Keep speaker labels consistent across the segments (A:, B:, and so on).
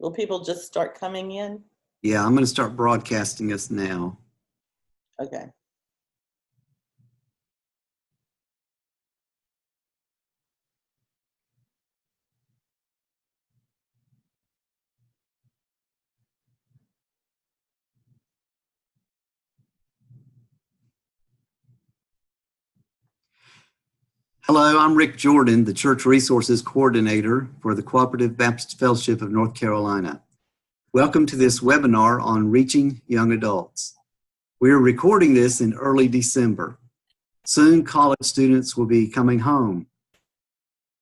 A: Will people just start coming in?
B: Yeah, I'm going to start broadcasting us now.
A: Okay.
B: Hello, I'm Rick Jordan, the Church Resources Coordinator for the Cooperative Baptist Fellowship of North Carolina. Welcome to this webinar on reaching young adults. We are recording this in early December. Soon, college students will be coming home.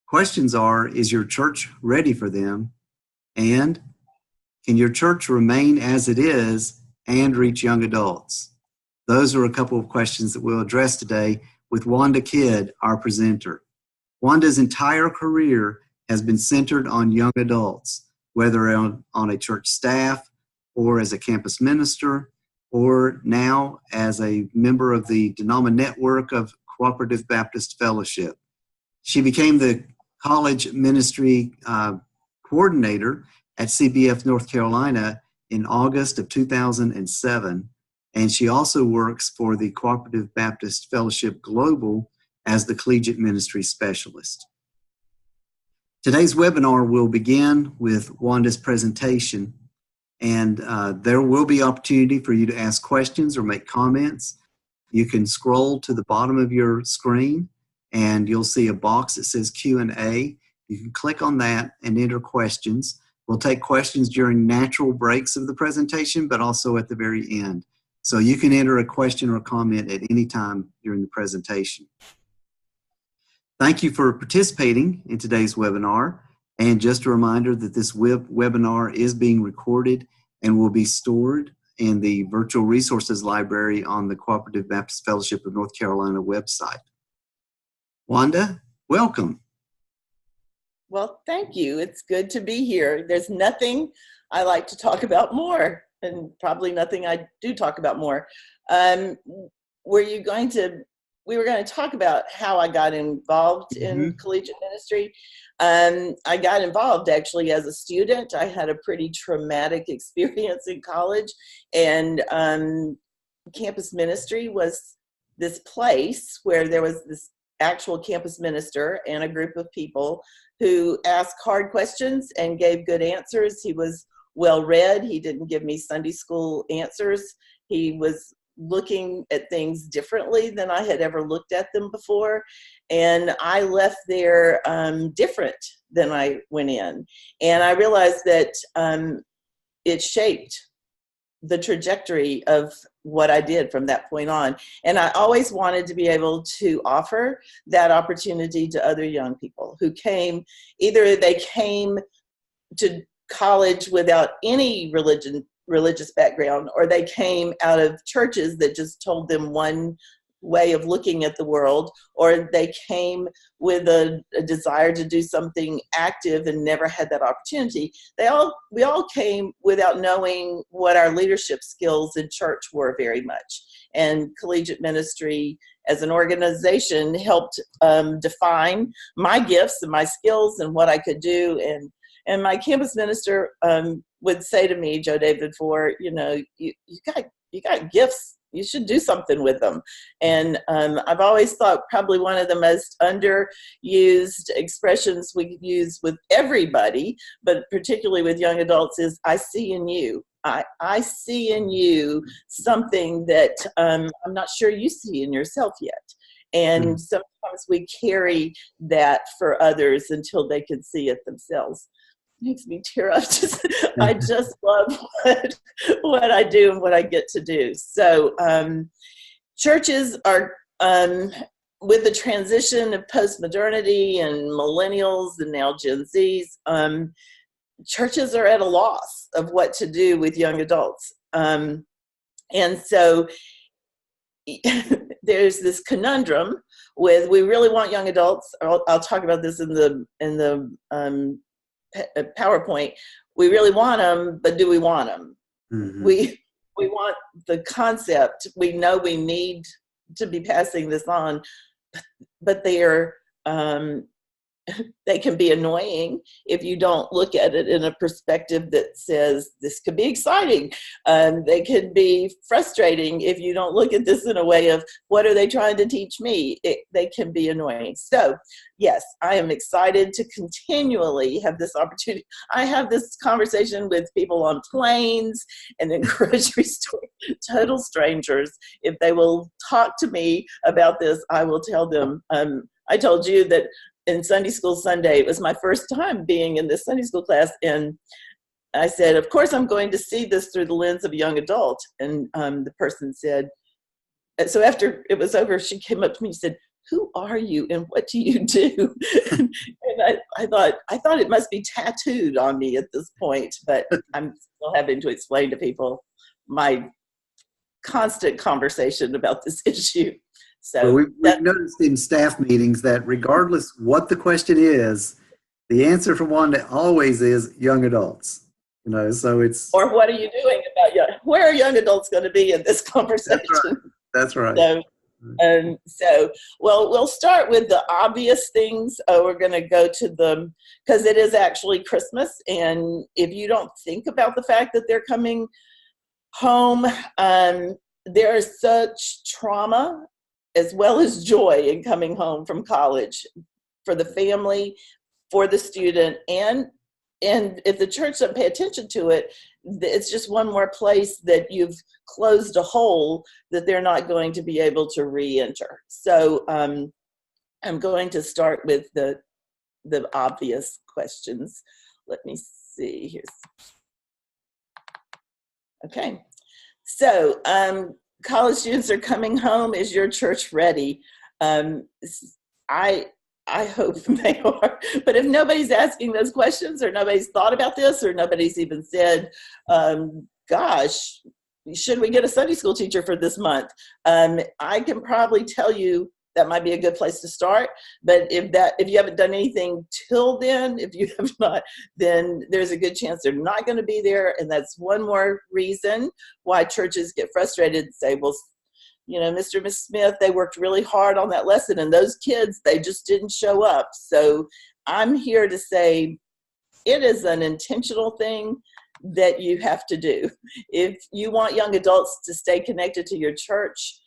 B: Questions are, is your church ready for them? And can your church remain as it is and reach young adults? Those are a couple of questions that we'll address today with Wanda Kidd, our presenter. Wanda's entire career has been centered on young adults, whether on a church staff or as a campus minister, or now as a member of the Denama network of Cooperative Baptist Fellowship. She became the college ministry coordinator at CBF North Carolina in August of 2007. And she also works for the Cooperative Baptist Fellowship Global as the Collegiate Ministry Specialist. Today's webinar will begin with Wanda's presentation, and there will be opportunity for you to ask questions or make comments. You can scroll to the bottom of your screen, and you'll see a box that says Q&A. You can click on that and enter questions. We'll take questions during natural breaks of the presentation, but also at the very end. So you can enter a question or comment at any time during the presentation. Thank you for participating in today's webinar. And just a reminder that this webinar is being recorded and will be stored in the Virtual Resources Library on the Cooperative Baptist Fellowship of North Carolina website. Wanda, welcome.
A: Well, thank you. It's good to be here. There's nothing I like to talk about more, and probably nothing I do talk about more. We were going to talk about how I got involved in collegiate ministry. I got involved actually as a student. I had a pretty traumatic experience in college, and campus ministry was this place where there was this actual campus minister and a group of people who asked hard questions and gave good answers. He was well read. He didn't give me Sunday school answers. He was looking at things differently than I had ever looked at them before. And I left there different than I went in. And I realized that it shaped the trajectory of what I did from that point on. And I always wanted to be able to offer that opportunity to other young people who came, either they came to college without any religious background, or they came out of churches that just told them one way of looking at the world, or they came with a desire to do something active and never had that opportunity. We all came without knowing what our leadership skills in church were very much. And collegiate ministry as an organization helped define my gifts and my skills and what I could do. And my campus minister would say to me, Joe David Ford, you got gifts. You should do something with them. And I've always thought probably one of the most underused expressions we use with everybody, but particularly with young adults, is I see in you. I see in you something that I'm not sure you see in yourself yet. And sometimes we carry that for others until they can see it themselves. Makes me tear up. I just love what I do and what I get to do. So churches are, with the transition of post-modernity and millennials and now Gen Zs, churches are at a loss of what to do with young adults. And so there's this conundrum with, we really want young adults. I'll talk about this in the PowerPoint. We really want them, but do we want them? We want the concept. We know we need to be passing this on, but they are they can be annoying if you don't look at it in a perspective that says this could be exciting. They can be frustrating if you don't look at this in a way of what are they trying to teach me. They can be annoying. So yes, I am excited to continually have this opportunity. I have this conversation with people on planes and in grocery stores, total strangers. If they will talk to me about this, I will tell them. I told you that in Sunday School Sunday, it was my first time being in this Sunday school class, and I said, of course I'm going to see this through the lens of a young adult. And the person said, so after it was over, she came up to me and said, who are you and what do you do? And I thought it must be tattooed on me at this point, but I'm still having to explain to people my constant conversation about this issue. So
B: we've noticed in staff meetings that regardless what the question is, the answer from Wanda always is young adults. So it's,
A: or what are you doing about where are young adults going to be in this conversation?
B: That's right.
A: So, well, we'll start with the obvious things. We're going to go to because it is actually Christmas, and if you don't think about the fact that they're coming home, there is such trauma as well as joy in coming home from college for the family, for the student, and if the church doesn't pay attention to it, it's just one more place that you've closed a hole that they're not going to be able to re-enter. So I'm going to start with the obvious questions. Let me see. Okay. So college students are coming home. Is your church ready? I hope they are. But if nobody's asking those questions, or nobody's thought about this, or nobody's even said, gosh, should we get a Sunday school teacher for this month? I can probably tell you that might be a good place to start. But if you haven't done anything till then, if you have not, then there's a good chance they're not going to be there. And that's one more reason why churches get frustrated and say, well, Mr. and Miss Smith, they worked really hard on that lesson, and those kids, they just didn't show up. So I'm here to say it is an intentional thing that you have to do. If you want young adults to stay connected to your church,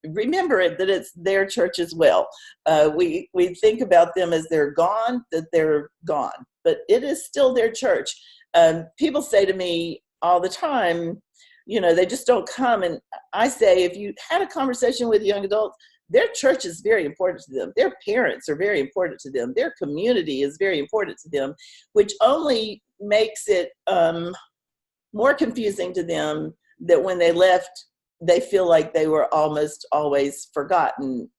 A: remember that it's their church as well. We think about them as they're gone, that they're gone, but it is still their church. People say to me all the time, they just don't come. And I say, if you had a conversation with young adults, their church is very important to them. Their parents are very important to them. Their community is very important to them, which only makes it more confusing to them that when they left, they feel like they were almost always forgotten.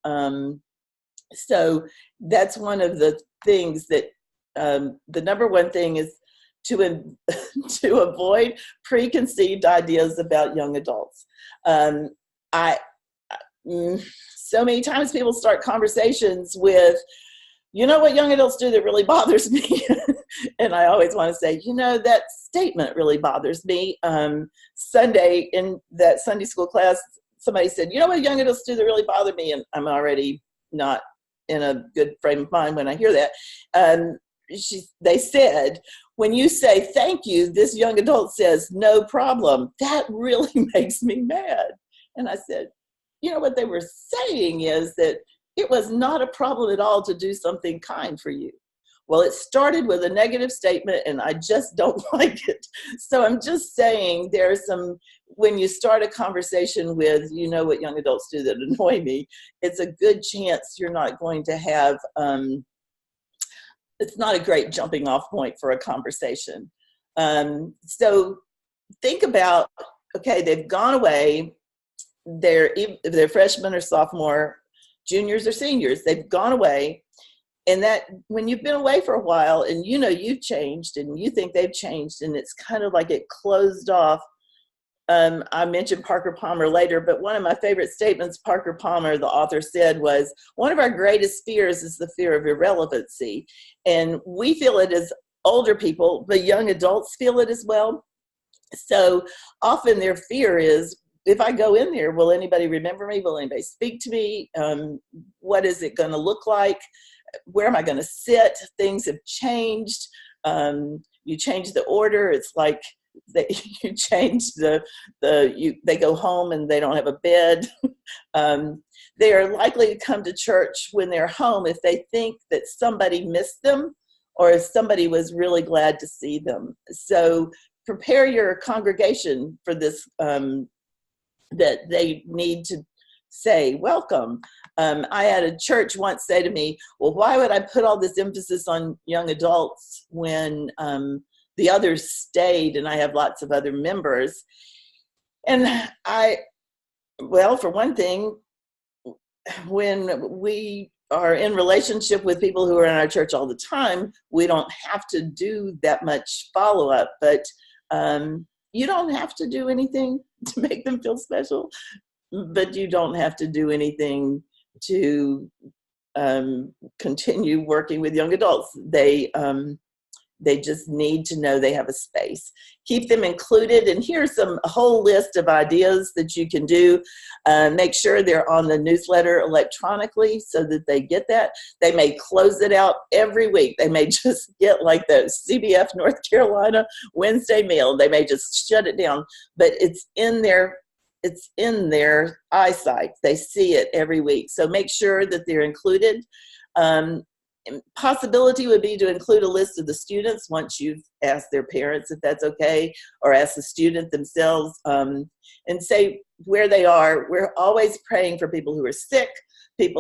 A: So that's one of the things that the number one thing is to avoid preconceived ideas about young adults. So many times people start conversations with, what young adults do that really bothers me. And I always want to say, that statement really bothers me. Sunday in that Sunday school class, somebody said, what young adults do that really bother me? And I'm already not in a good frame of mind when I hear that. They said, when you say thank you, this young adult says no problem. That really makes me mad. And I said, what they were saying is that it was not a problem at all to do something kind for you. Well, it started with a negative statement, and I just don't like it. So I'm just saying when you start a conversation with, what young adults do that annoy me, it's a good chance you're not going to have, it's not a great jumping off point for a conversation. So think about, okay, they've gone away. They're freshmen or sophomore, juniors or seniors. They've gone away. And that when you've been away for a while and you've changed and you think they've changed, and it's kind of like it closed off. I mentioned Parker Palmer later, but one of my favorite statements Parker Palmer, the author, said was, one of our greatest fears is the fear of irrelevancy. And we feel it as older people, but young adults feel it as well. So often their fear is, if I go in there, will anybody remember me? Will anybody speak to me? What is it going to look like? where am I going to sit? Things have changed. You change the order. It's like you change they go home and they don't have a bed. They are likely to come to church when they're home if they think that somebody missed them or if somebody was really glad to see them. So prepare your congregation for this, that they need to say, welcome. I had a church once say to me, well, why would I put all this emphasis on young adults when the others stayed and I have lots of other members? And well, for one thing, when we are in relationship with people who are in our church all the time, we don't have to do that much follow-up, but you don't have to do anything to make them feel special, but you don't have to do anything to continue working with young adults. They just need to know they have a space. Keep them included, and here's a whole list of ideas that you can do. Make sure they're on the newsletter electronically so that they get that. They may close it out every week. They may just get like the CBF North Carolina Wednesday mail. They may just shut it down, but it's in their eyesight. They see it every week. So make sure that they're included. Possibility would be to include a list of the students once you've asked their parents if that's okay, or ask the student themselves, and say where they are. We're always praying for people who are sick, we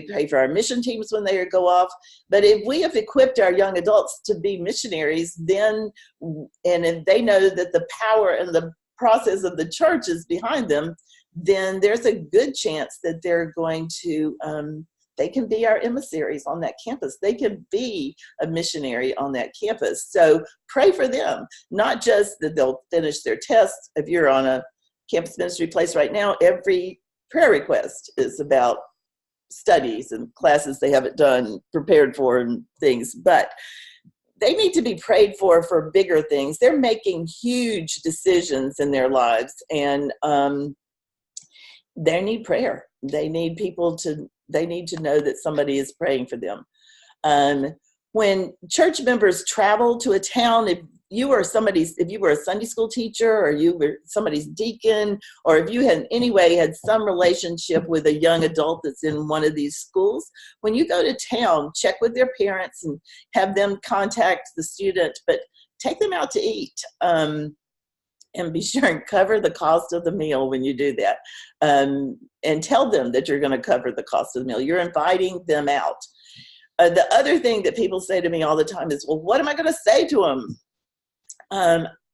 A: pray for our mission teams when they go off. But if we have equipped our young adults to be missionaries, then, and if they know that the power and the process of the church is behind them, then there's a good chance that they're going to, they can be our emissaries on that campus. They can be a missionary on that campus. So pray for them, not just that they'll finish their tests. If you're on a campus ministry place right now, every prayer request is about studies and classes they haven't done, prepared for, and things. But they need to be prayed for bigger things. They're making huge decisions in their lives, and they need prayer. They need to know that somebody is praying for them. When church members travel to a town, if you were a Sunday school teacher, or you were somebody's deacon, or if you had anyway had some relationship with a young adult that's in one of these schools, when you go to town, check with their parents and have them contact the student, but take them out to eat. And be sure and cover the cost of the meal when you do that. And tell them that you're going to cover the cost of the meal. You're inviting them out. The other thing that people say to me all the time is, well, what am I going to say to them?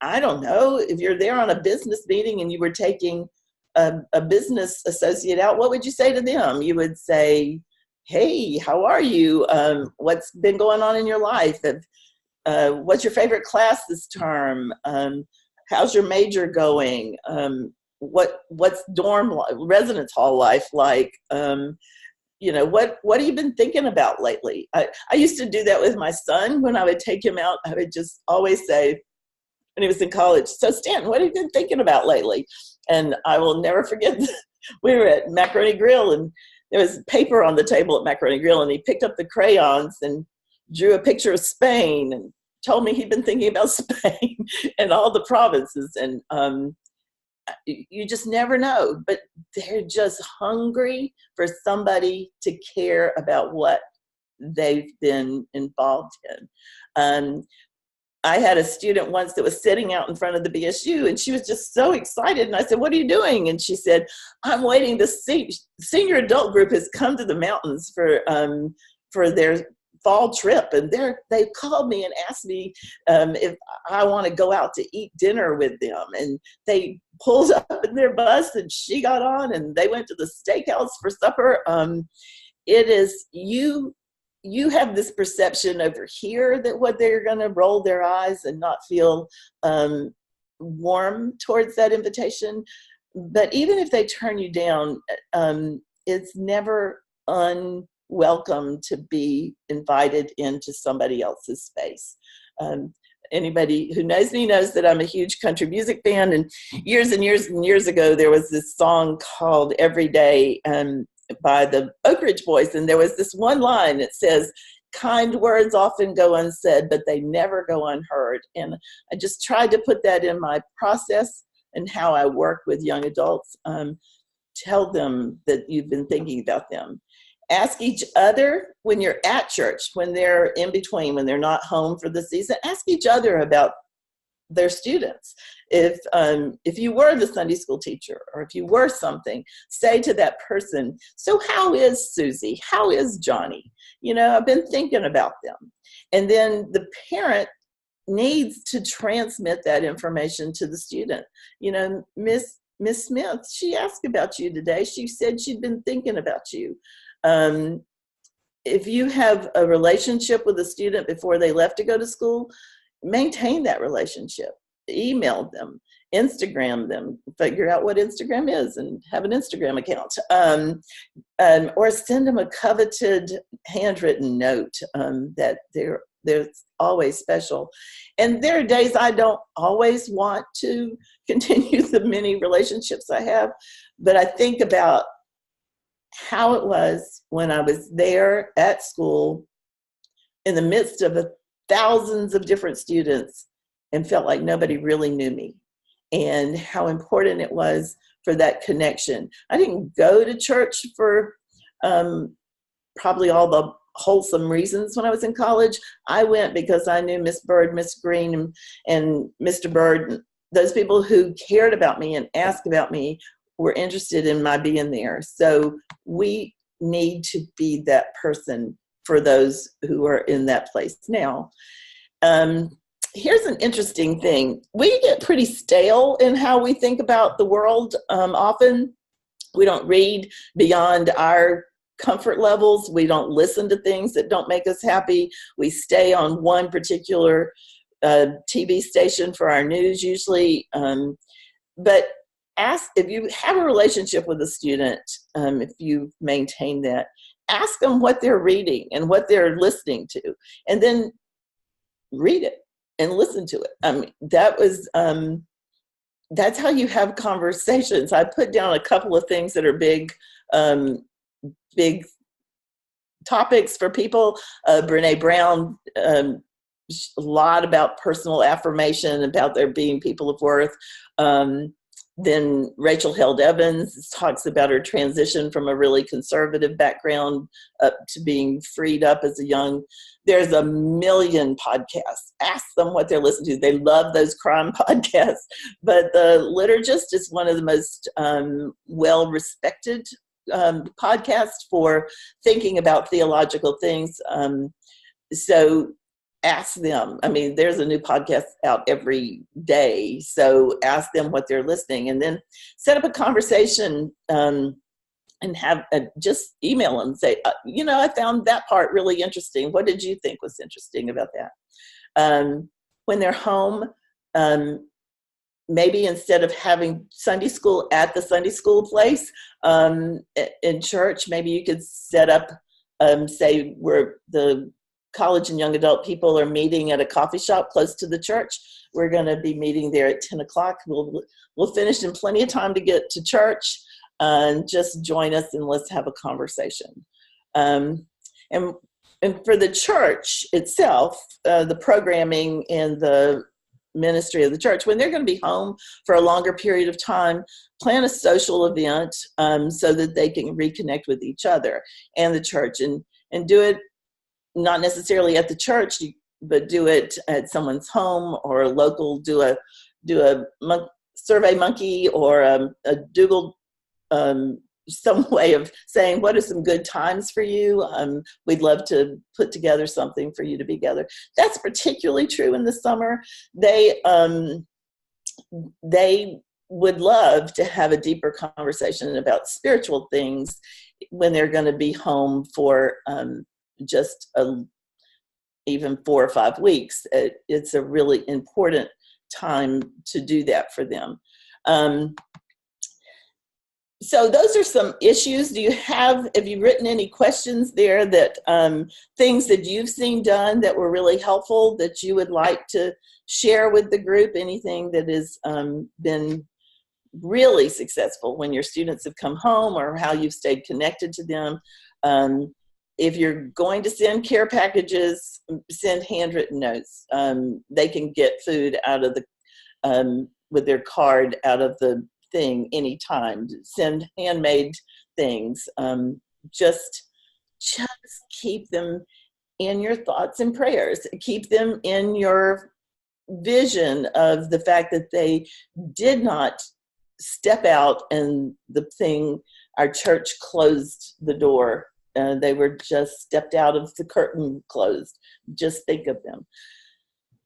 A: I don't know. If you're there on a business meeting and you were taking a business associate out, what would you say to them? You would say, hey, how are you? What's been going on in your life? What's your favorite class this term? How's your major going? What's dorm residence hall life like? What have you been thinking about lately? I used to do that with my son. When I would take him out, I would just always say, when he was in college, so Stanton, what have you been thinking about lately? And I will never forget, we were at Macaroni Grill, and there was paper on the table at Macaroni Grill, and he picked up the crayons and drew a picture of Spain and told me he'd been thinking about Spain and all the provinces. And you just never know, but they're just hungry for somebody to care about what they've been involved in. I had a student once that was sitting out in front of the BSU, and she was just so excited. And I said, what are you doing? And she said, I'm waiting to see, senior adult group has come to the mountains for their fall trip, and they called me and asked me if I want to go out to eat dinner with them. And they pulled up in their bus, and she got on, and they went to the steakhouse for supper. It is you have this perception over here that what they're going to roll their eyes and not feel warm towards that invitation. But even if they turn you down, it's never unwelcome to be invited into somebody else's space. Anybody who knows me knows that I'm a huge country music fan, and years and years and years ago there was this song called Every Day, and by the Oak Ridge Boys, and there was this one line that says, "Kind words often go unsaid, but they never go unheard." And I just tried to put that in my process and how I work with young adults. Tell them that you've been thinking about them. Ask each other when you're at church, when they're in between, when they're not home for the season, ask each other about their students. If you were the Sunday school teacher, or if you were something, say to that person, "So how is Susie? How is Johnny? I've been thinking about them." And then the parent needs to transmit that information to the student. Miss Smith, she asked about you today. She said she'd been thinking about you. If you have a relationship with a student before they left to go to school, maintain that relationship. Email them, Instagram them, figure out what Instagram is and have an Instagram account. Or send them a coveted handwritten note that they're always special. And there are days I don't always want to continue the many relationships I have, but I think about how it was when I was there at school in the midst of thousands of different students and felt like nobody really knew me, and how important it was for that connection. I didn't go to church for probably all the wholesome reasons when I was in college. I went because I knew Miss Bird, Miss Green, and Mr. Bird. Those people who cared about me and asked about me were interested in my being there. So we need to be that person for those who are in that place now. Here's an interesting thing. We get pretty stale in how we think about the world. Often we don't read beyond our comfort levels. We don't listen to things that don't make us happy. We stay on one particular TV station for our news usually. But ask, if you have a relationship with a student, if you maintain that, ask them what they're reading and what they're listening to, and then read it and listen to it. That's how you have conversations. I put down a couple of things that are big topics for people. Brene Brown, a lot about personal affirmation, about there being people of worth. Then Rachel Held Evans talks about her transition from a really conservative background up to being freed up as a young. There's a million podcasts. Ask them what they're listening to. They love those crime podcasts, but the Liturgist is one of the most well-respected podcasts for thinking about theological things. So ask them. I mean, there's a new podcast out every day. So ask them what they're listening, and then set up a conversation and have just email them. Say, I found that part really interesting. What did you think was interesting about that? When they're home, maybe instead of having Sunday school at the Sunday school place in church, maybe you could set up, say, where the college and young adult people are meeting at a coffee shop close to the church. We're going to be meeting there at 10 o'clock. We'll finish in plenty of time to get to church, and just join us and let's have a conversation. And for the church itself, the programming and the ministry of the church, when they're going to be home for a longer period of time, plan a social event so that they can reconnect with each other and the church, and do it not necessarily at the church, but do it at someone's home or a local. Do a Survey Monkey or a Dougal, some way of saying, what are some good times for you? We'd love to put together something for you to be together. That's particularly true in the summer. They would love to have a deeper conversation about spiritual things when they're going to be home for just even 4 or 5 weeks. It's a really important time to do that for them. So those are some issues. Have you written any questions there that things that you've seen done that were really helpful that you would like to share with the group? Anything that has been really successful when your students have come home or how you've stayed connected to them. If you're going to send care packages, send handwritten notes. They can get food out of the, with their card out of the thing anytime. Send handmade things. Just keep them in your thoughts and prayers. Keep them in your vision of the fact that they did not step out and our church closed the door. They were just stepped out of the curtain closed. Just think of them.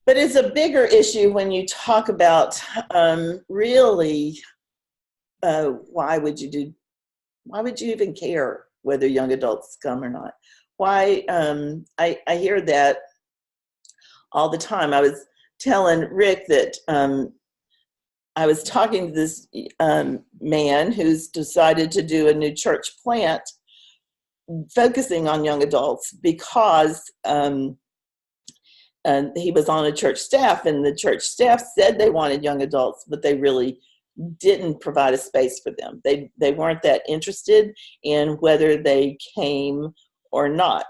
A: But it's a bigger issue when you talk about really why would you even care whether young adults come or not? Why? I hear that all the time. I was telling Rick that I was talking to this man who's decided to do a new church plant focusing on young adults because he was on a church staff, and the church staff said they wanted young adults, but they really didn't provide a space for them. They weren't that interested in whether they came or not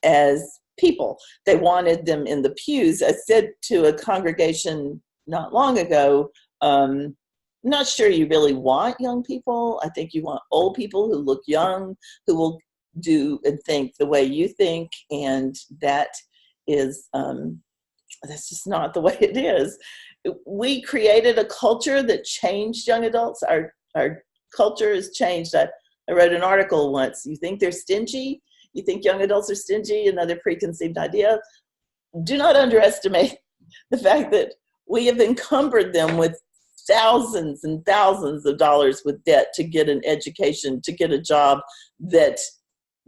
A: as people. They wanted them in the pews. I said to a congregation not long ago, not sure you really want young people. I think you want old people who look young, who will do and think the way you think, and that is that's just not the way it is. We created a culture that changed young adults. Our culture has changed. I wrote an article once. You think they're stingy? You think young adults are stingy? Another preconceived idea. Do not underestimate the fact that we have encumbered them with thousands and thousands of dollars with debt to get an education, to get a job that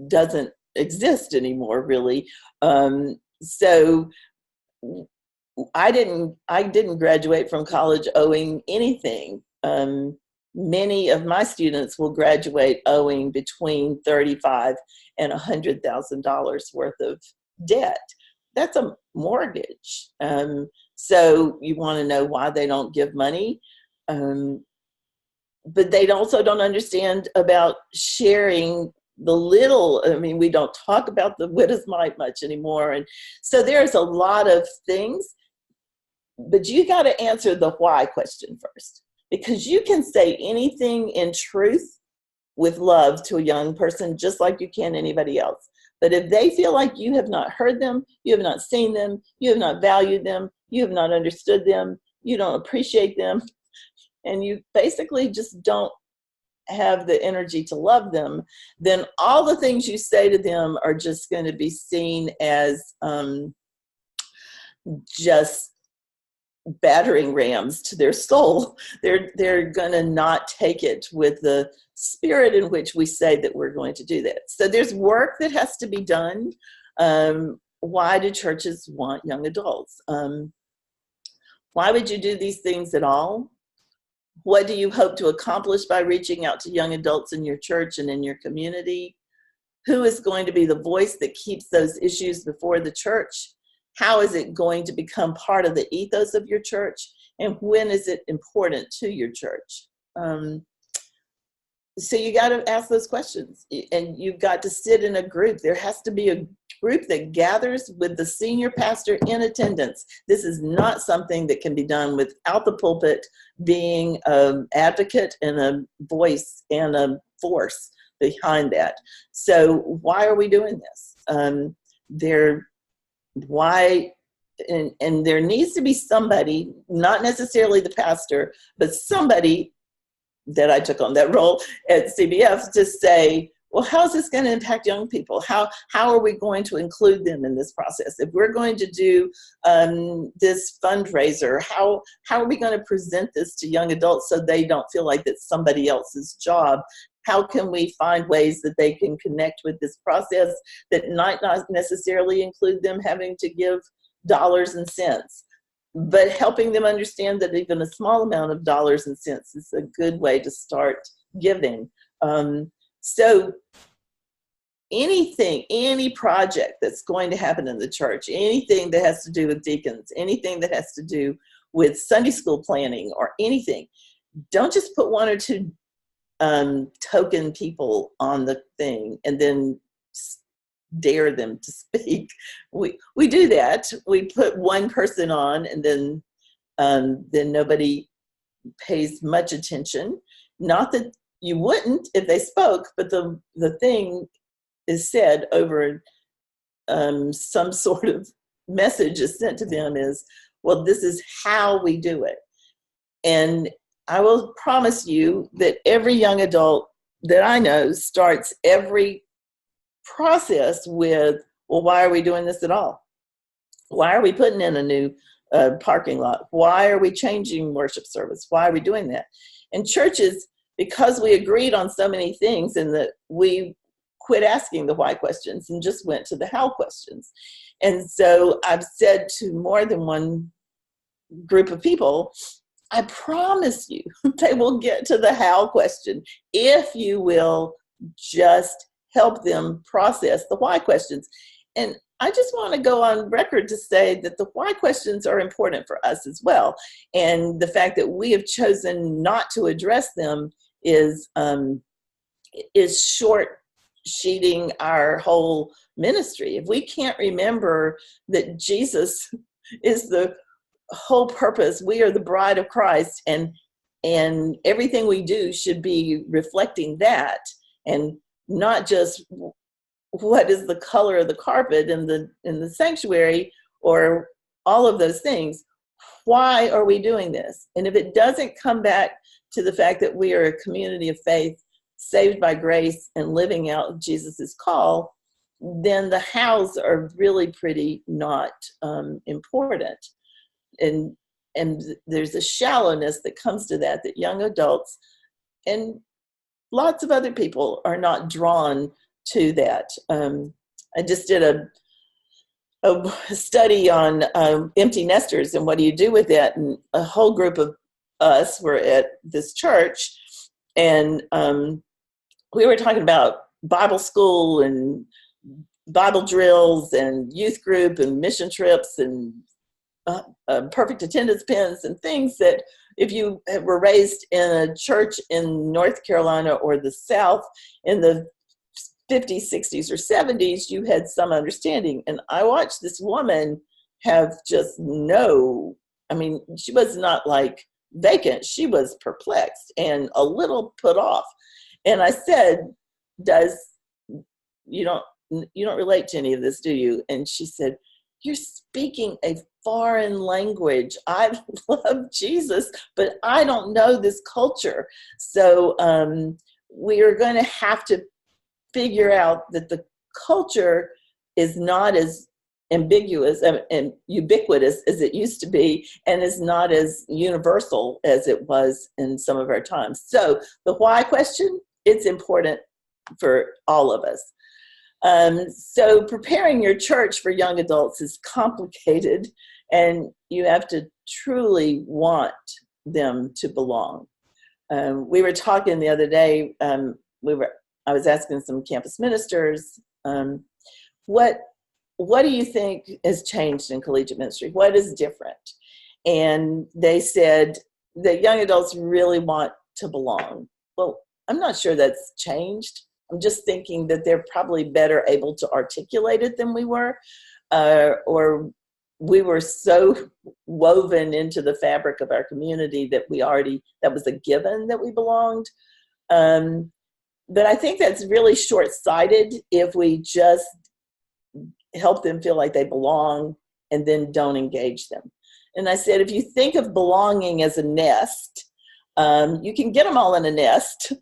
A: doesn't exist anymore, really. So I didn't graduate from college owing anything. Many of my students will graduate owing between $35,000 and $100,000 worth of debt. That's a mortgage. So you want to know why they don't give money. But they also don't understand about sharing the little. I mean, we don't talk about the widow's mite much anymore. And so there's a lot of things, but you got to answer the why question first, because you can say anything in truth with love to a young person, just like you can anybody else. But if they feel like you have not heard them, you have not seen them, you have not valued them, you have not understood them, you don't appreciate them, and you basically just don't have the energy to love them, then all the things you say to them are just going to be seen as just battering rams to their soul. They're going to not take it with the spirit in which we say that we're going to do that. So there's work that has to be done. Why do churches want young adults? Why would you do these things at all? What do you hope to accomplish by reaching out to young adults in your church and in your community? Who is going to be the voice that keeps those issues before the church? How is it going to become part of the ethos of your church? And when is it important to your church? So you got to ask those questions, and you've got to sit in a group. There has to be a group that gathers with the senior pastor in attendance. This is not something that can be done without the pulpit being an advocate and a voice and a force behind that. So why are we doing this? And there needs to be somebody, not necessarily the pastor, but somebody that I took on that role at CBF to say, well, how is this going to impact young people? How are we going to include them in this process? If we're going to do this fundraiser, how are we going to present this to young adults so they don't feel like it's somebody else's job? How can we find ways that they can connect with this process that might not necessarily include them having to give dollars and cents, but helping them understand that even a small amount of dollars and cents is a good way to start giving. So anything, any project that's going to happen in the church, anything that has to do with deacons, anything that has to do with Sunday school planning or anything, don't just put one or two token people on the thing and then dare them to speak. We do that. We put one person on, and then nobody pays much attention. Not that you wouldn't if they spoke, but the thing is said over some sort of message is sent to them is, well, this is how we do it. And I will promise you that every young adult that I know starts every process with, well, why are we doing this at all? Why are we putting in a new parking lot? Why are we changing worship service? Why are we doing that? And churches, because we agreed on so many things, and that we quit asking the why questions and just went to the how questions. And so I've said to more than one group of people, I promise you they will get to the how question if you will just help them process the why questions. And I just want to go on record to say that the why questions are important for us as well. And the fact that we have chosen not to address them is short sheeting our whole ministry. If we can't remember that Jesus is the whole purpose, we are the bride of Christ, and everything we do should be reflecting that, and not just what is the color of the carpet in the sanctuary or all of those things. Why are we doing this? And if it doesn't come back to the fact that we are a community of faith, saved by grace and living out Jesus's call, then the hows are really pretty not important. And there's a shallowness that comes to that young adults and lots of other people are not drawn to that. I just did a study on empty nesters and what do you do with that, and a whole group of us were at this church, and we were talking about Bible school and Bible drills and youth group and mission trips and perfect attendance pins and things that if you were raised in a church in North Carolina or the South in the 50s, 60s, or 70s, you had some understanding. And I watched this woman have just she was not like vacant. She was perplexed and a little put off. And I said, you don't relate to any of this, do you? And she said, you're speaking a foreign language. I love Jesus, but I don't know this culture. So we are going to have to figure out that the culture is not as ambiguous and ubiquitous as it used to be, and is not as universal as it was in some of our times. So the why question, it's important for all of us. So preparing your church for young adults is complicated, and you have to truly want them to belong. We were talking the other day, I was asking some campus ministers, what do you think has changed in collegiate ministry? What is different? And they said that young adults really want to belong. Well, I'm not sure that's changed. I'm just thinking that they're probably better able to articulate it than we were, or we were so woven into the fabric of our community that that was a given that we belonged. But I think that's really short-sighted if we just help them feel like they belong and then don't engage them. And I said, if you think of belonging as a nest, you can get them all in a nest,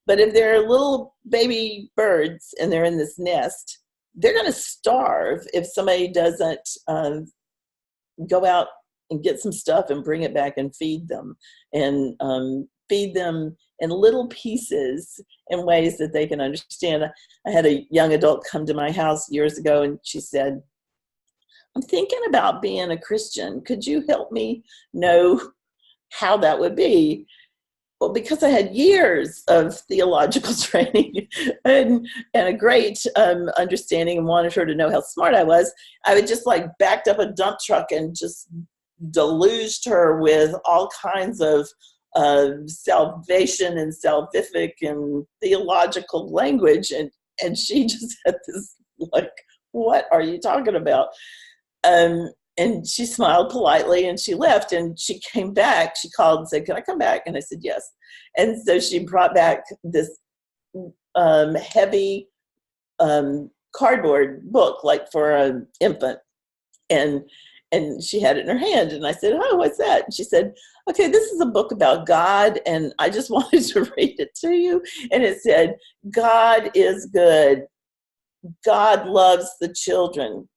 A: but if they're little baby birds and they're in this nest, they're going to starve if somebody doesn't go out and get some stuff and bring it back and feed them, and feed them in little pieces in ways that they can understand. I had a young adult come to my house years ago, and she said, I'm thinking about being a Christian. Could you help me know how that would be? Well, because I had years of theological training and a great understanding and wanted her to know how smart I was, I would just backed up a dump truck and just deluged her with all kinds of salvation and salvific and theological language. And she just had this, like, what are you talking about? And she smiled politely and she left, and she came back. She called and said, can I come back? And I said, yes. And so she brought back this heavy cardboard book, like for an infant. And she had it in her hand. And I said, oh, what's that? And she said, okay, this is a book about God, and I just wanted to read it to you. And it said, God is good. God loves the children.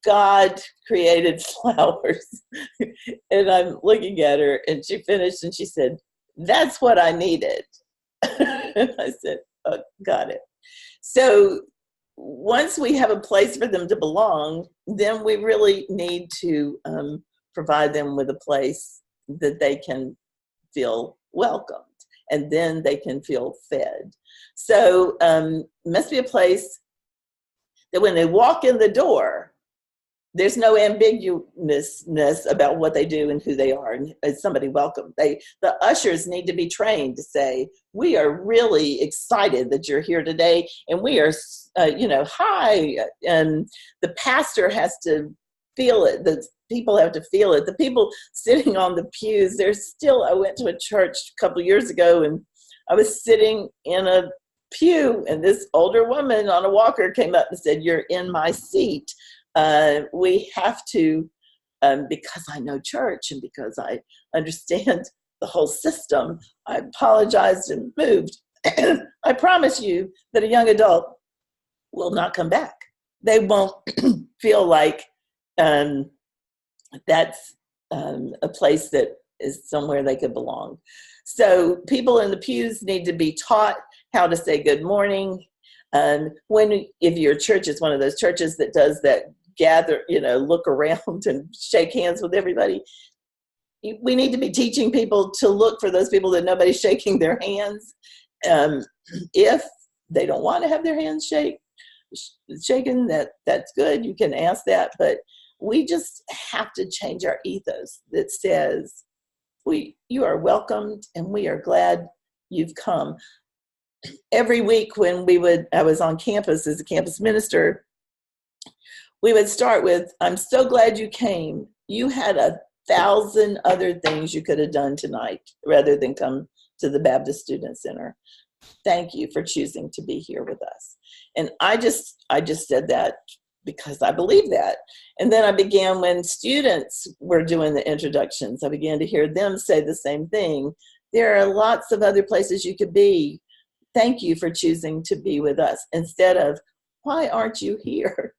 A: God created flowers. And I'm looking at her, and she finished, and she said, that's what I needed. And I said, oh, got it. So once we have a place for them to belong, then we really need to provide them with a place that they can feel welcomed, and then they can feel fed. So it must be a place that when they walk in the door, there's no ambiguousness about what they do and who they are, and is somebody welcome. The ushers need to be trained to say, we are really excited that you're here today, and we are, hi. And the pastor has to feel it. The people have to feel it. The people sitting on the pews, I went to a church a couple years ago, and I was sitting in a pew, and this older woman on a walker came up and said, you're in my seat. We have to, because I know church and because I understand the whole system, I apologized and moved. I promise you that a young adult will not come back. They won't feel like that's a place that is somewhere they could belong. So people in the pews need to be taught how to say good morning. If your church is one of those churches that does that, gather, look around and shake hands with everybody, we need to be teaching people to look for those people that nobody's shaking their hands. If they don't want to have their hands shaken, that's good. You can ask that, but we just have to change our ethos that says you are welcomed and we are glad you've come. Every week when I was on campus as a campus minister, we would start with, I'm so glad you came. You had 1,000 other things you could have done tonight rather than come to the Baptist Student Center. Thank you for choosing to be here with us. And I just said that because I believe that. And then I began, when students were doing the introductions, I began to hear them say the same thing. There are lots of other places you could be. Thank you for choosing to be with us. Instead of, why aren't you here?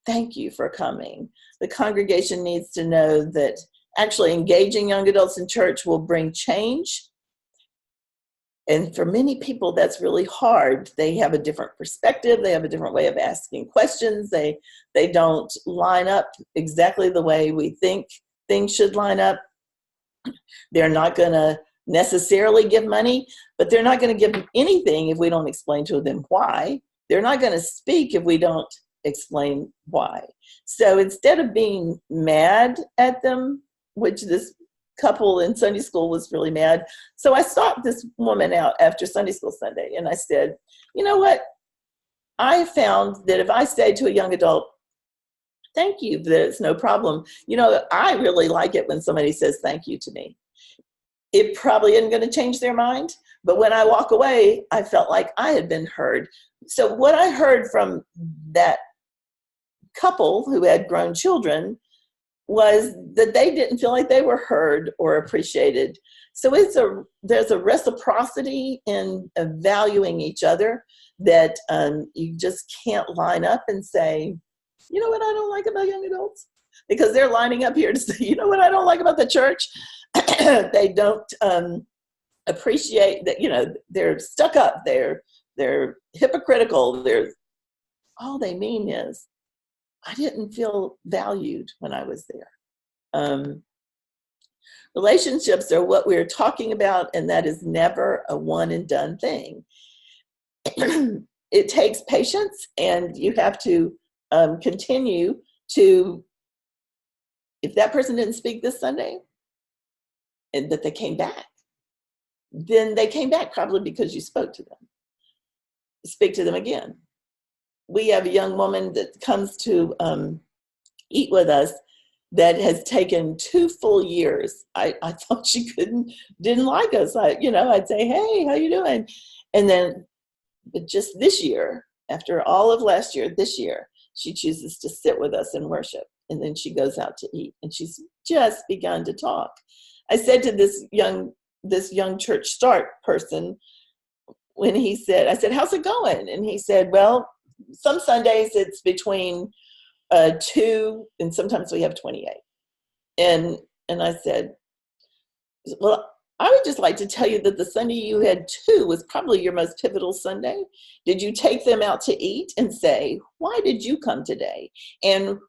A: Thank you for coming. The congregation needs to know that actually engaging young adults in church will bring change. And for many people, that's really hard. They have a different perspective. They have a different way of asking questions. They don't line up exactly the way we think things should line up. They're not going to necessarily give money, but they're not going to give anything if we don't explain to them why. They're not going to speak if we don't explain why. So instead of being mad at them, which this couple in Sunday school was really mad, so I sought this woman out after Sunday school Sunday, and I said, you know what? I found that if I say to a young adult, thank you, that it's no problem. I really like it when somebody says thank you to me. It probably isn't going to change their mind, but when I walk away, I felt like I had been heard. So what I heard from that couple who had grown children was that they didn't feel like they were heard or appreciated. So there's a reciprocity in valuing each other that you just can't line up and say, you know what I don't like about young adults? Because they're lining up here to say, you know what I don't like about the church? They don't appreciate that, they're stuck up, they're hypocritical, all they mean is, I didn't feel valued when I was there. Relationships are what we're talking about, and that is never a one and done thing. It takes patience, and you have to continue to, if that person didn't speak this Sunday, and that they came back, then they came back probably because you spoke to them. Speak to them again. We have a young woman that comes to eat with us that has taken 2 full years. I thought she didn't like us. I'd say, hey, how you doing? And then, but just this year, after all of last year, this year, she chooses to sit with us and worship. And then she goes out to eat, and she's just begun to talk. I said to this young church start person, when I said, how's it going? And he said, well, some Sundays it's between 2, and sometimes we have 28. And I said, well, I would just like to tell you that the Sunday you had 2 was probably your most pivotal Sunday. Did you take them out to eat and say, why did you come today? And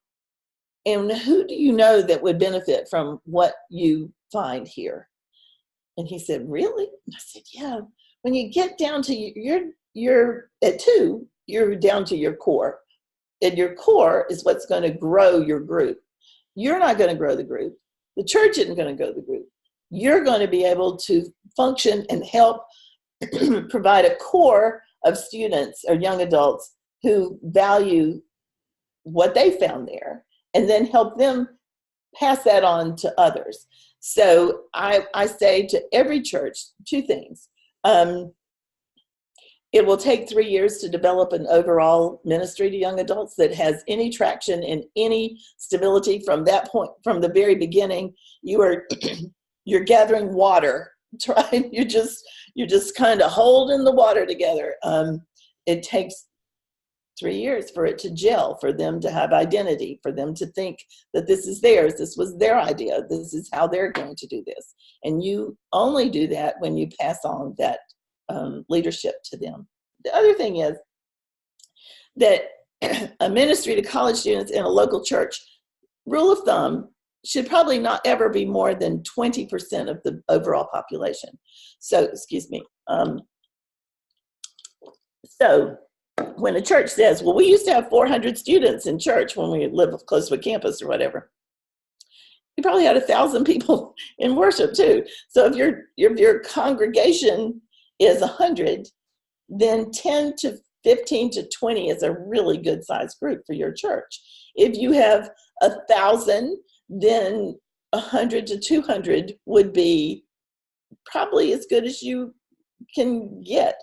A: who do you know that would benefit from what you find here? And he said, really? And I said, yeah. When you get down to you're at 2, you're down to your core. And your core is what's going to grow your group. You're not going to grow the group. The church isn't going to grow the group. You're going to be able to function and help provide a core of students or young adults who value what they found there, and then help them pass that on to others. So I say to every church 2 things. It will take 3 years to develop an overall ministry to young adults that has any traction and any stability. From that point, from the very beginning, you're gathering water, right? You're just kind of holding the water together. It takes 3 years for it to gel, for them to have identity, for them to think that this is theirs, this was their idea, this is how they're going to do this. And you only do that when you pass on that leadership to them. The other thing is that a ministry to college students in a local church, rule of thumb, should probably not ever be more than 20% of the overall population. So, so when a church says, well, we used to have 400 students in church when we lived close to a campus or whatever, you probably had 1,000 people in worship too. So if your congregation is 100, then 10 to 15 to 20 is a really good sized group for your church. If you have 1,000, then 100 to 200 would be probably as good as you can get.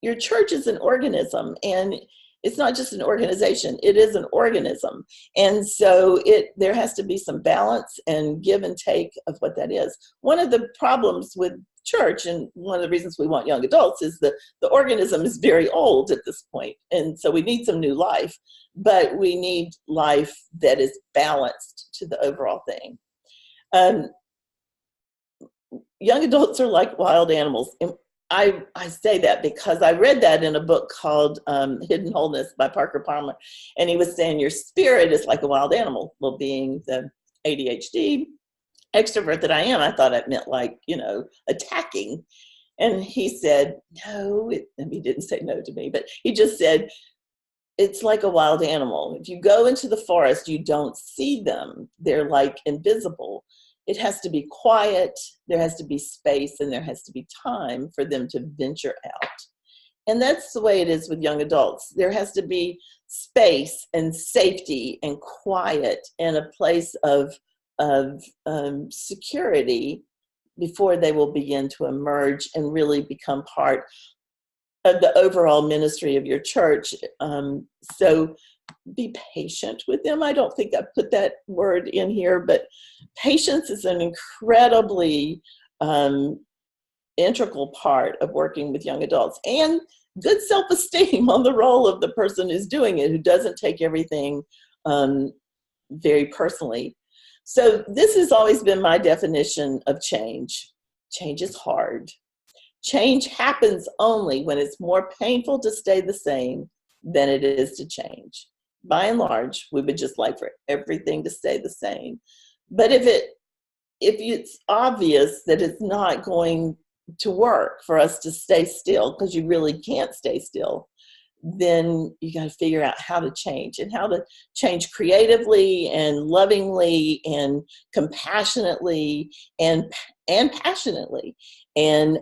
A: Your church is an organism, and it's not just an organization, it is an organism. And so there has to be some balance and give and take of what that is. One of the problems with church, and one of the reasons we want young adults, is that the organism is very old at this point. And so we need some new life, but we need life that is balanced to the overall thing. Young adults are like wild animals. And I say that because I read that in a book called Hidden Wholeness by Parker Palmer. And he was saying your spirit is like a wild animal. Well, being the ADHD extrovert that I am, I thought it meant like, attacking. And he said, no, and he didn't say no to me, but he just said, it's like a wild animal. If you go into the forest, you don't see them. They're like invisible. It has to be quiet, there has to be space, and there has to be time for them to venture out. And that's the way it is with young adults. There has to be space and safety and quiet and a place of security before they will begin to emerge and really become part of the overall ministry of your church. So be patient with them. I don't think I put that word in here, but patience is an incredibly integral part of working with young adults, and good self-esteem on the role of the person who's doing it, who doesn't take everything very personally. So this has always been my definition of change. Change is hard. Change happens only when it's more painful to stay the same than it is to change. By and large, we would just like for everything to stay the same. But if it's obvious that it's not going to work for us to stay still, because you really can't stay still, then you got to figure out how to change, and how to change creatively and lovingly and compassionately and passionately. And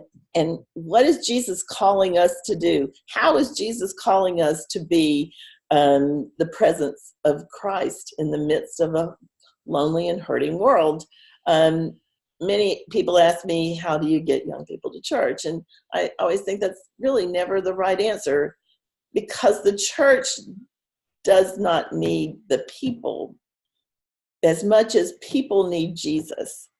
A: what is Jesus calling us to do? How is Jesus calling us to be the presence of Christ in the midst of a lonely and hurting world? Many people ask me, how do you get young people to church? And I always think that's really never the right answer, because the church does not need the people as much as people need Jesus.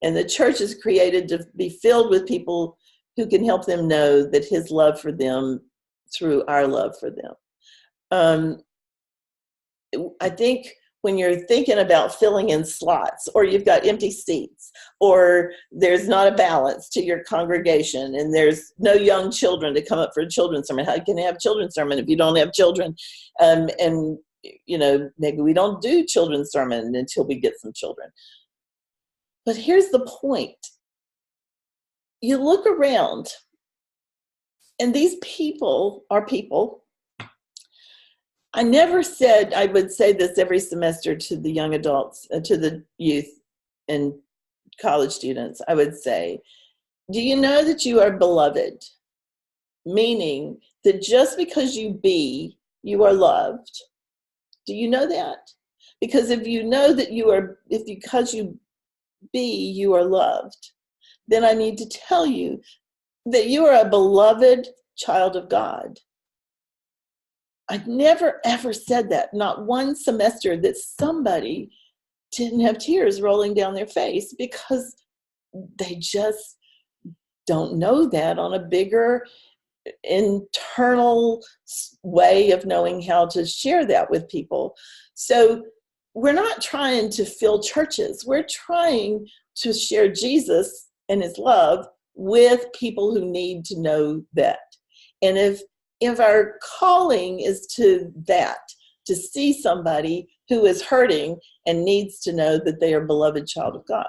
A: And the church is created to be filled with people who can help them know that his love for them through our love for them. I think when you're thinking about filling in slots, or you've got empty seats, or there's not a balance to your congregation, and there's no young children to come up for a children's sermon. How can you have a children's sermon if you don't have children? And maybe we don't do children's sermon until we get some children. But here's the point. You look around, and these people are people. I never said, I would say this every semester to the young adults, to the youth and college students. I would say, do you know that you are beloved? Meaning that just because you be, you are loved. Do you know that? Because if you know that because you be, you are loved, then I need to tell you that you are a beloved child of God. I never ever said that, not one semester, that somebody didn't have tears rolling down their face, because they just don't know that on a bigger internal way of knowing how to share that with people. So we're not trying to fill churches. We're trying to share Jesus and his love with people who need to know that. And if our calling is to that, to see somebody who is hurting and needs to know that they are a beloved child of God,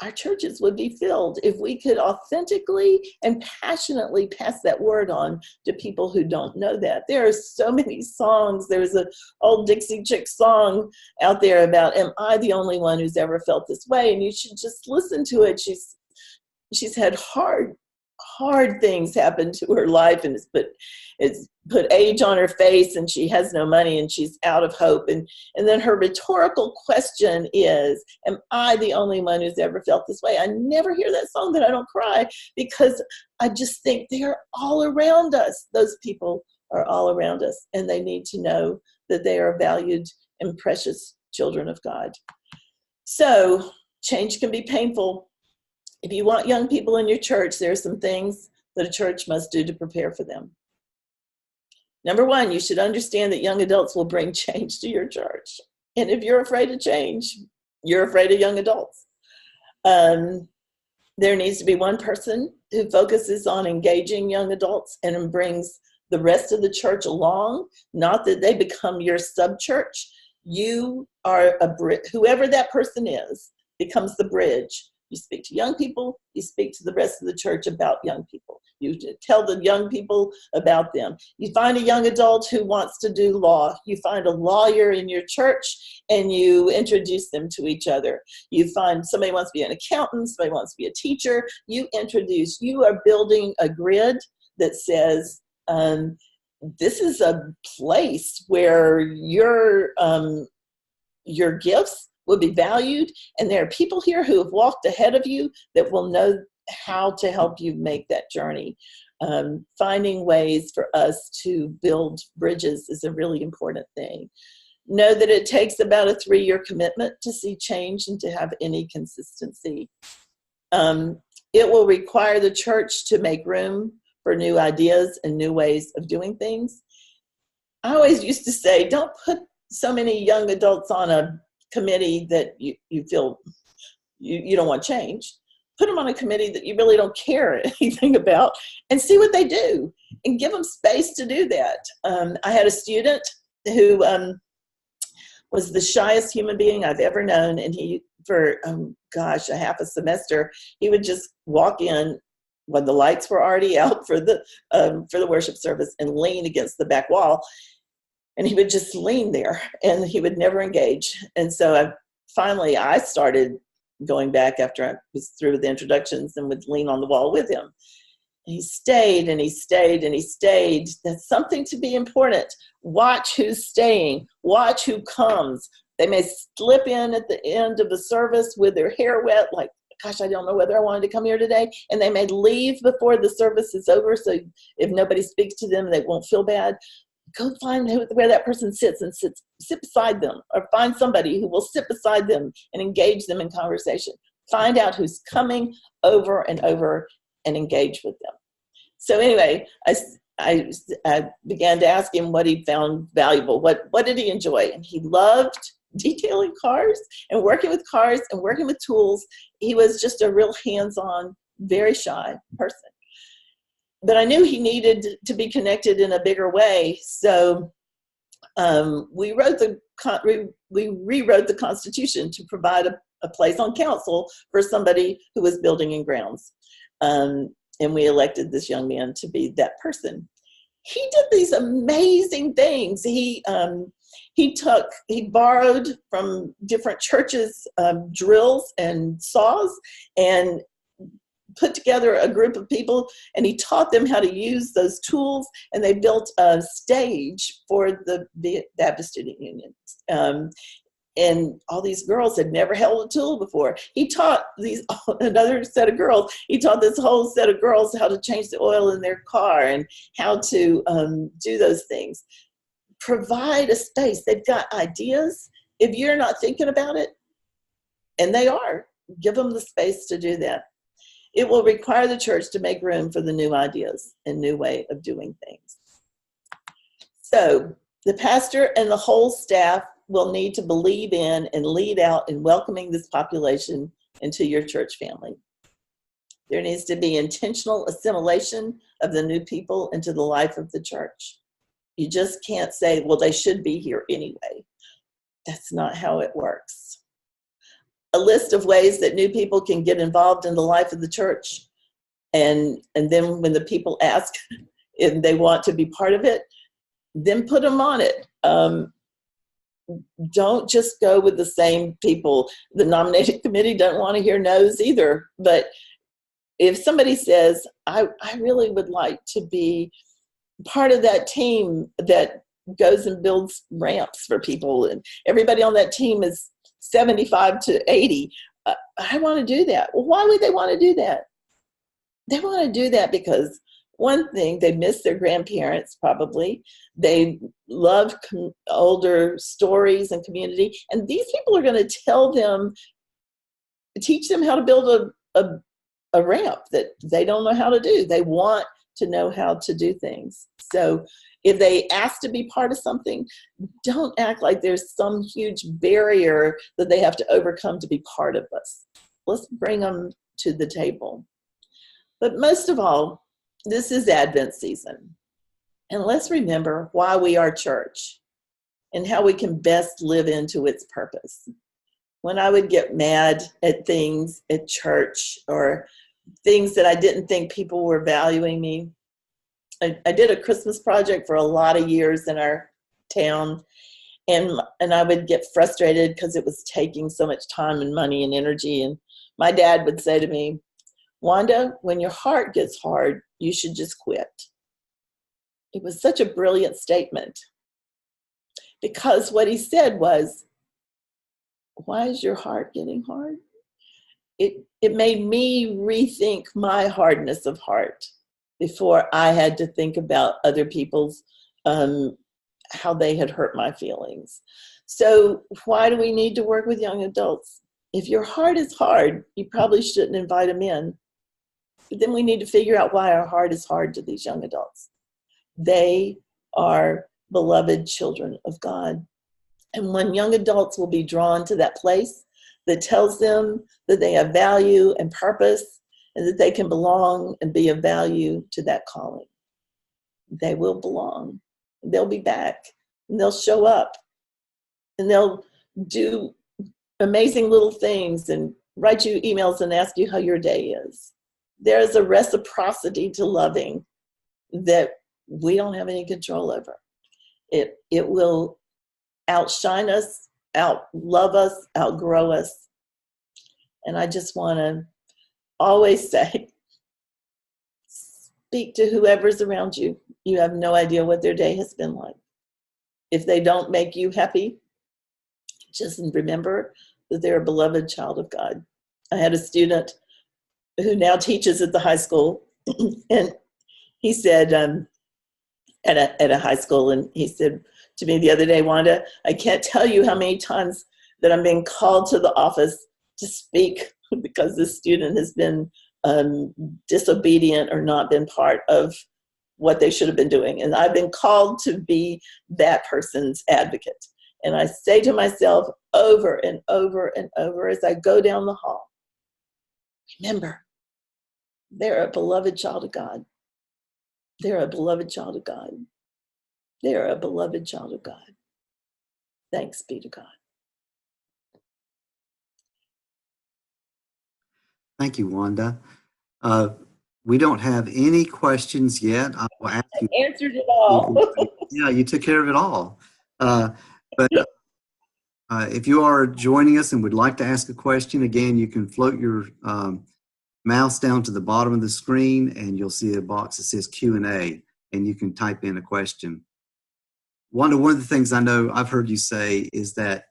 A: our churches would be filled if we could authentically and passionately pass that word on to people who don't know that. There are so many songs. There's an old Dixie Chick song out there about, am I the only one who's ever felt this way? And you should just listen to it. She's had hard things happen to her life, and it's put age on her face, and she has no money, and she's out of hope. And then her rhetorical question is, am I the only one who's ever felt this way? I never hear that song that I don't cry, because I just think they are all around us. Those people are all around us, and they need to know that they are valued and precious children of God. So change can be painful. If you want young people in your church, there are some things that a church must do to prepare for them. Number one, you should understand that young adults will bring change to your church. And if you're afraid of change, you're afraid of young adults. There needs to be one person who focuses on engaging young adults and brings the rest of the church along, not that they become your sub-church. You are whoever that person is becomes the bridge. You speak to young people, you speak to the rest of the church about young people. You tell the young people about them. You find a young adult who wants to do law. You find a lawyer in your church, and you introduce them to each other. You find somebody wants to be an accountant, somebody wants to be a teacher. You are building a grid that says, this is a place where your gifts will be valued, and there are people here who have walked ahead of you that will know how to help you make that journey. Finding ways for us to build bridges is a really important thing. Know that it takes about a 3-year commitment to see change and to have any consistency. It will require the church to make room for new ideas and new ways of doing things. I always used to say, don't put so many young adults on a committee that you feel you don't want change. Put them on a committee that you really don't care anything about, and see what they do, and give them space to do that. I had a student who was the shyest human being I've ever known, and he, for a half a semester, he would just walk in when the lights were already out for the worship service and lean against the back wall. And he would just lean there, and he would never engage. And so I started going back after I was through with the introductions and would lean on the wall with him. He stayed and he stayed and he stayed. That's something to be important. Watch who's staying. Watch who comes. They may slip in at the end of the service with their hair wet, like, gosh, I don't know whether I wanted to come here today. And they may leave before the service is over, so if nobody speaks to them, they won't feel bad. Go find where that person sits and sit beside them, or find somebody who will sit beside them and engage them in conversation. Find out who's coming over and over and engage with them. So anyway, I began to ask him what he found valuable. What did he enjoy? And he loved detailing cars and working with cars and working with tools. He was just a real hands-on, very shy person. But I knew he needed to be connected in a bigger way. So we rewrote the Constitution to provide a place on council for somebody who was building and grounds. And we elected this young man to be that person. He did these amazing things. He borrowed from different churches drills and saws and put together a group of people, and he taught them how to use those tools, and they built a stage for the Baptist Student Union. And all these girls had never held a tool before. He taught another set of girls. He taught this whole set of girls how to change the oil in their car and how to do those things. Provide a space. They've got ideas. If you're not thinking about it, and they are, give them the space to do that. It will require the church to make room for the new ideas and new way of doing things. So the pastor and the whole staff will need to believe in and lead out in welcoming this population into your church family. There needs to be intentional assimilation of the new people into the life of the church. You just can't say, well, they should be here anyway. That's not how it works. A list of ways that new people can get involved in the life of the church. And then when the people ask if they want to be part of it, then put them on it. Don't just go with the same people. The nominating committee doesn't want to hear no's either. But if somebody says, I really would like to be part of that team that goes and builds ramps for people, and everybody on that team is 75 to 80, I want to do that. Well, why would they want to do that? They want to do that because, one thing, they miss their grandparents probably. They love older stories and community. And these people are going to teach them how to build a ramp that they don't know how to do. They want to know how to do things. So if they ask to be part of something, don't act like there's some huge barrier that they have to overcome to be part of us. Let's bring them to the table. But most of all, this is Advent season. And let's remember why we are church and how we can best live into its purpose. When I would get mad at things at church or things that I didn't think people were valuing me, I did a Christmas project for a lot of years in our town, and I would get frustrated because it was taking so much time and money and energy. And my dad would say to me, Wanda, when your heart gets hard, you should just quit. It was such a brilliant statement, because what he said was, why is your heart getting hard? It made me rethink my hardness of heart before I had to think about other people's, how they had hurt my feelings. So why do we need to work with young adults? If your heart is hard, you probably shouldn't invite them in. But then we need to figure out why our heart is hard to these young adults. They are beloved children of God. And when young adults will be drawn to that place that tells them that they have value and purpose and that they can belong and be of value to that calling, they will belong. They'll be back, and they'll show up, and they'll do amazing little things and write you emails and ask you how your day is. There's a reciprocity to loving that we don't have any control over. It will outshine us, outlove us, outgrow us. And I just want to always say, speak to whoever's around you. You have no idea what their day has been like. If they don't make you happy, just remember that they're a beloved child of God. I had a student who now teaches at the high school, and he said, at a high school, and he said to me the other day, Wanda, I can't tell you how many times that I'm being called to the office to speak because this student has been disobedient or not been part of what they should have been doing. And I've been called to be that person's advocate. And I say to myself over and over and over as I go down the hall, remember, they're a beloved child of God. They're a beloved child of God. They're a beloved child of God. Thanks be to God.
B: Thank you, Wanda. We don't have any questions yet. I will ask you.
A: I answered it all.
B: Yeah, you took care of it all. But if you are joining us and would like to ask a question, again, you can float your mouse down to the bottom of the screen and you'll see a box that says Q&A, and you can type in a question. One of the things I know I've heard you say is that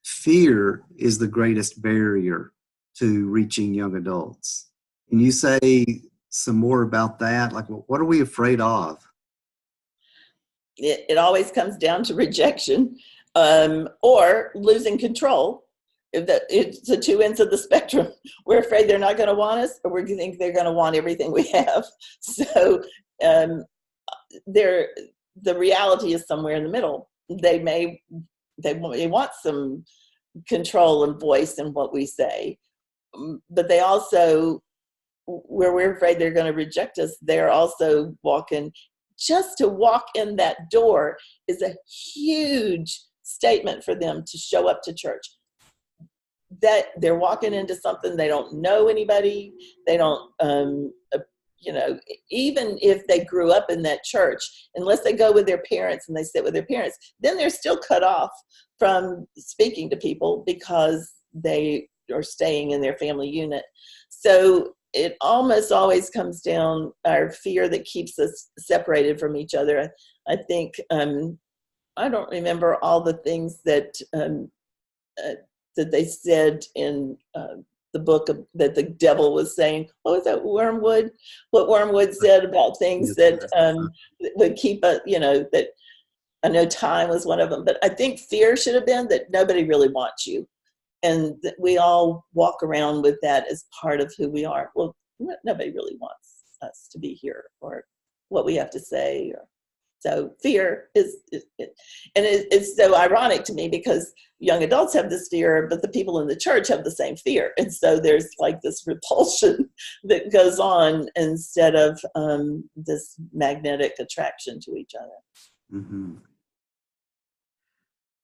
B: fear is the greatest barrier to reaching young adults. Can you say some more about that? Like, what are we afraid of?
A: It always comes down to rejection or losing control. It's the two ends of the spectrum. We're afraid they're not going to want us, or we think they're going to want everything we have. So the reality is somewhere in the middle. They want some control and voice in what we say, but they also, where we're afraid they're going to reject us, they're also walking. Just to walk in that door is a huge statement for them to show up to church. That they're walking into something, they don't know anybody, they don't, even if they grew up in that church, unless they go with their parents and they sit with their parents, then they're still cut off from speaking to people because they are staying in their family unit. So it almost always comes down our fear that keeps us separated from each other. I think, I don't remember all the things that they said in the book that the devil was saying. What was that, Wormwood? What Wormwood said about things that would keep us, that I know time was one of them, but I think fear should have been that nobody really wants you. And that we all walk around with that as part of who we are. Well, nobody really wants us to be here or what we have to say. So fear it's so ironic to me because young adults have this fear, but the people in the church have the same fear. And so there's like this repulsion that goes on instead of this magnetic attraction to each other.
B: Mm-hmm.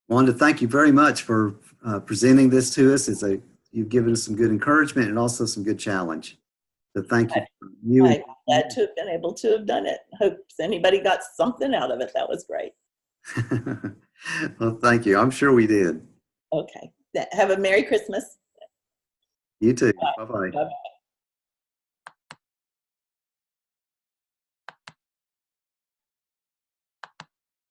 B: Wanda, thank you very much for presenting this to us. You've given us some good encouragement and also some good challenge. So thank you.
A: I'm glad to have been able to have done it. Hope anybody got something out of it. That was great.
B: Well, thank you. I'm sure we did.
A: Okay. Have a Merry Christmas.
B: You too.
A: Bye.
B: Bye-bye.
A: Bye-bye.